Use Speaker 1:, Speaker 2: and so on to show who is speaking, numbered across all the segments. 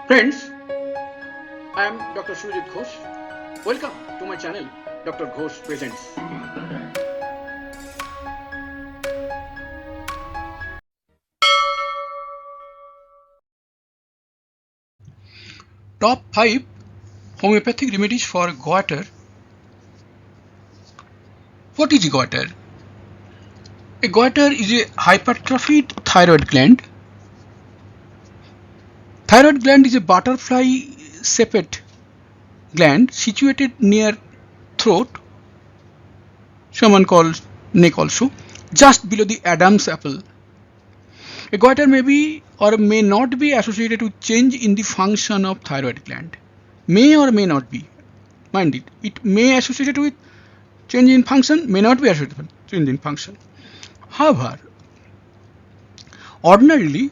Speaker 1: Friends, I am Dr. Sujit Ghosh. Welcome to my channel, Dr. Ghosh Presents. Top 5 homeopathic remedies for goitre. What is goitre? A goitre is a hypertrophied thyroid gland. Thyroid gland is a butterfly-shaped gland situated near throat, someone calls neck also, just below the Adam's apple. A goitre may be or may not be associated with change in the function of thyroid gland. May or may not be. Mind it, it may associated with change in function, may not be associated with change in function. However, ordinarily,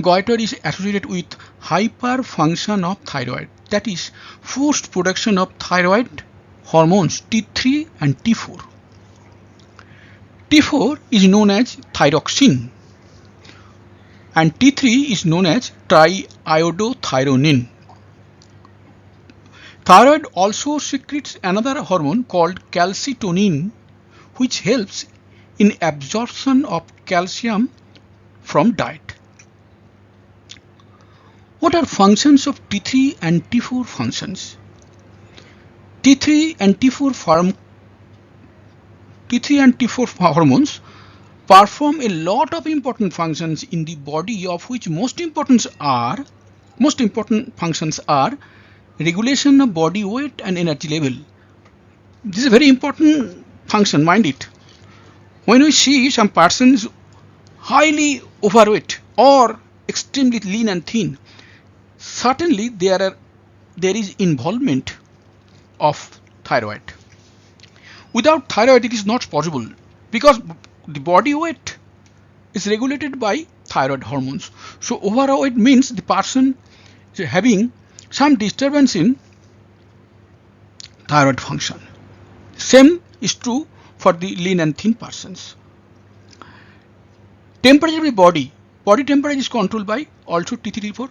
Speaker 1: goitre is associated with hyperfunction of thyroid, that is, forced production of thyroid hormones T3 and T4. T4 is known as thyroxine and T3 is known as tri-iodothyronine. Thyroid also secretes another hormone called calcitonin, which helps in absorption of calcium from diet. What are functions of T3 and T4 functions? T3 and T4 hormones perform a lot of important functions in the body, of which most important functions are regulation of body weight and energy level. This is a very important function, mind it. When we see some persons highly overweight or extremely lean and thin, certainly there is involvement of thyroid. Without thyroid it is not possible, because the body weight is regulated by thyroid hormones. So overweight means the person is having some disturbance in thyroid function. Same is true for the lean and thin persons. Temperature of the body temperature is controlled by also T3, T4.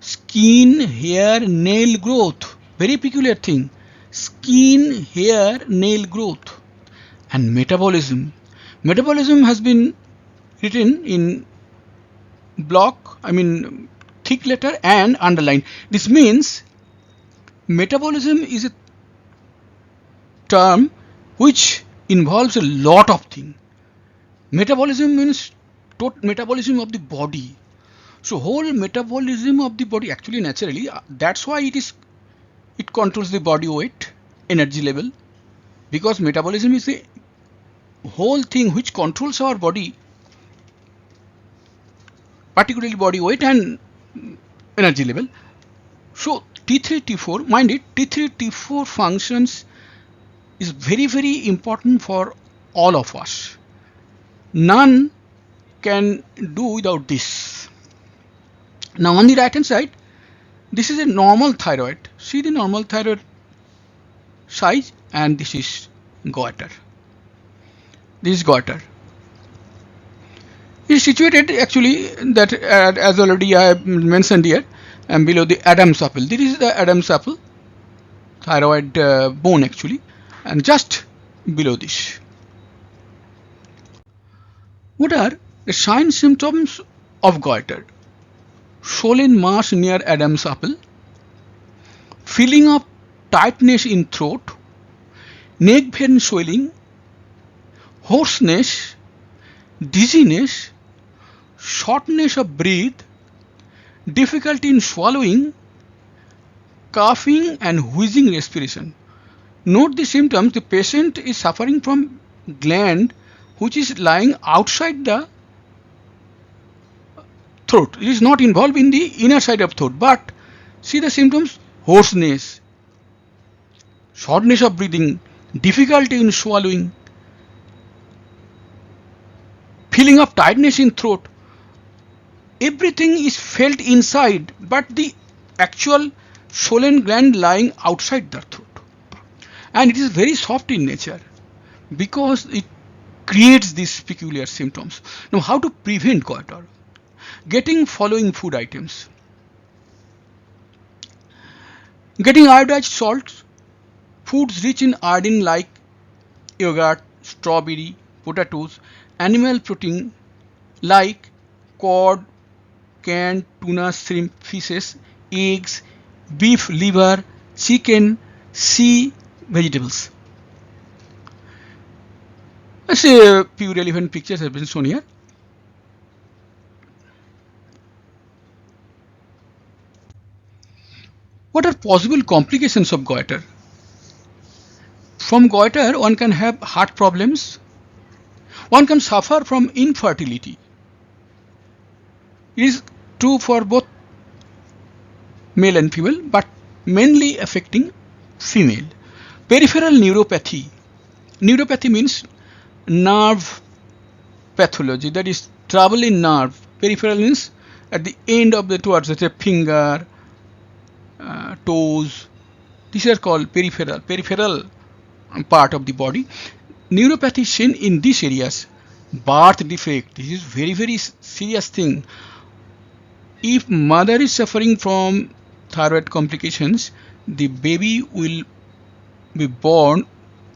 Speaker 1: Skin, hair, nail growth, very peculiar thing. Skin, hair, nail growth, and metabolism. Metabolism has been written in thick letter and underlined. This means metabolism is a term which involves a lot of things. Metabolism means total metabolism of the body. So whole metabolism of the body, actually naturally, that's why it controls the body weight, energy level, because metabolism is the whole thing which controls our body, particularly body weight and energy level. So T3, T4, mind it, T3, T4 functions is very, very important for all of us. None can do without this. Now on the right hand side, this is a normal thyroid. See the normal thyroid size, and this is goitre. This is goitre. It is situated actually that as already I have mentioned here, and below the Adam's apple. This is the Adam's apple, thyroid bone actually, and just below this. What are the signs symptoms of goitre? Swollen mass near Adam's apple, feeling of tightness in throat, neck vein swelling, hoarseness, dizziness, shortness of breath, difficulty in swallowing, coughing and wheezing respiration. Note the symptoms. The patient is suffering from gland which is lying outside the throat. It is not involved in the inner side of throat, but see the symptoms: hoarseness, shortness of breathing, difficulty in swallowing, feeling of tightness in throat. Everything is felt inside, but the actual swollen gland lying outside the throat, and it is very soft in nature because it creates these peculiar symptoms. Now, how to prevent goitre? Getting following food items: Getting iodized salts, foods rich in iodine like yogurt, strawberry, potatoes, animal protein like cod, canned tuna, shrimp, fishes, eggs, beef liver, chicken, sea vegetables. Let's say a few relevant pictures have been shown here. What are possible complications of goiter? From goiter, one can have heart problems. One can suffer from infertility. It is true for both male and female, but mainly affecting female. Peripheral neuropathy. Neuropathy means nerve pathology, that is trouble in nerve. Peripheral means at the end of the towards the finger, toes. These are called peripheral part of the body. Neuropathy is seen in these areas. Birth defect. This is very serious thing. If mother is suffering from thyroid complications, the baby will be born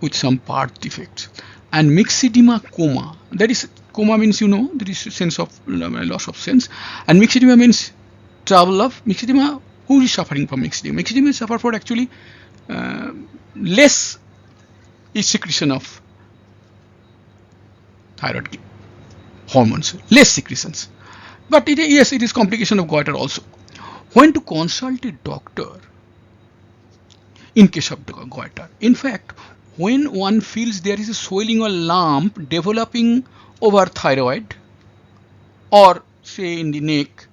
Speaker 1: with some birth defects. And myxedema coma. That is, coma means, there is a sense of loss of sense. And myxedema means trouble of myxedema. Who is suffering from myxedema? Myxedema suffer for actually less secretion of thyroid hormones, less secretions. But yes, it is complication of goiter also. When to consult a doctor in case of goiter? In fact, when one feels there is a swelling or lump developing over thyroid or say in the neck,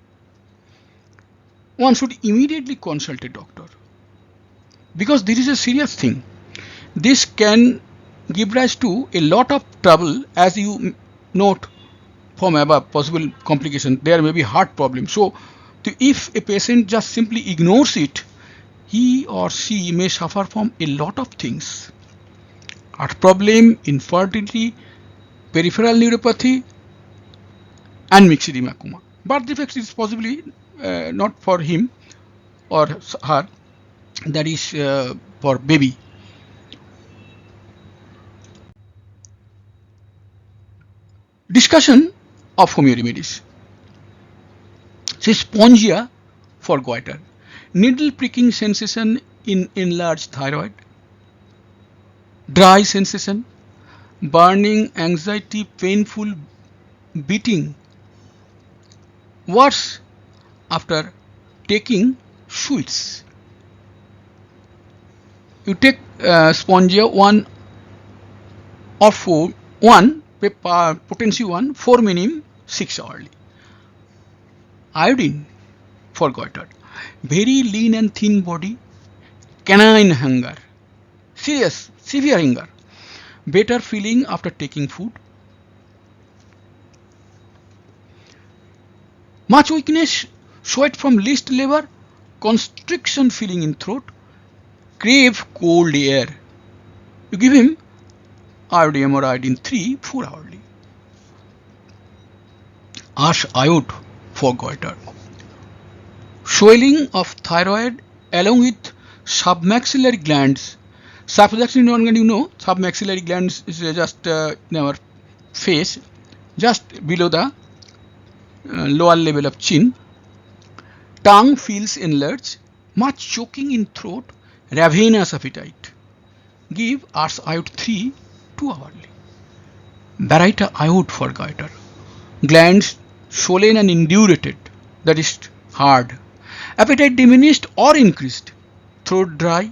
Speaker 1: one should immediately consult a doctor, because this is a serious thing. This can give rise to a lot of trouble, as you note from above possible complication. There may be heart problem. So if a patient just simply ignores it, he or she may suffer from a lot of things: heart problem, infertility, peripheral neuropathy, and myxedema coma. Birth defects is possibly not for him or her, that is for baby. Discussion of homeo remedies. Say spongia for goiter, needle pricking sensation in enlarged thyroid, dry sensation, burning, anxiety, painful beating. Worse after taking sweets. You take spongia 1 or 4, 1 potency 1, 4 minimum, 6 hourly. Iodine for goiter, very lean and thin body, canine hunger, severe hunger, better feeling after taking food, much weakness, sweat from least labor, constriction feeling in throat, crave cold air. You give him iodine or iodine 3, 4 hourly. Ash iod for goiter, swelling of thyroid along with submaxillary glands. Submaxillary gland, submaxillary glands is just in our face, just below the lower level of chin. Tongue feels enlarged, much choking in throat, ravenous appetite. Give Ars iod 3, 2 hourly. Baryta iod for goiter, glands swollen and indurated, that is hard, appetite diminished or increased, throat dry,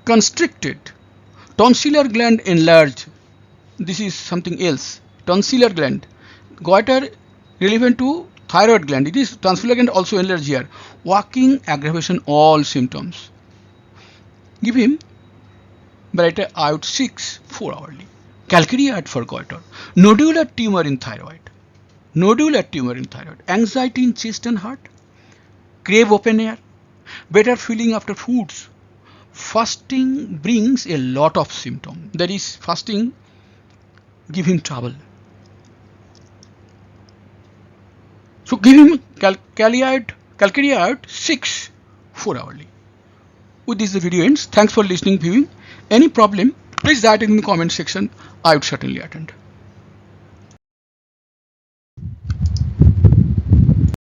Speaker 1: constricted, tonsillar gland enlarged. This is something else. Tonsillar gland, goiter relevant to thyroid gland. It is tonsillar gland also enlarged here. Walking, aggravation, all symptoms. Give him Baryta iod 6, 4 hourly. Calcitonin iod for goiter, nodular tumor in thyroid. Anxiety in chest and heart, crave open air, better feeling after foods. Fasting brings a lot of symptoms. That is, fasting give him trouble. So give him calcitonin iod 6, 4 hourly. with this the video ends. Thanks for listening, viewing. Any problem, please write it in the comment section. I would certainly attend.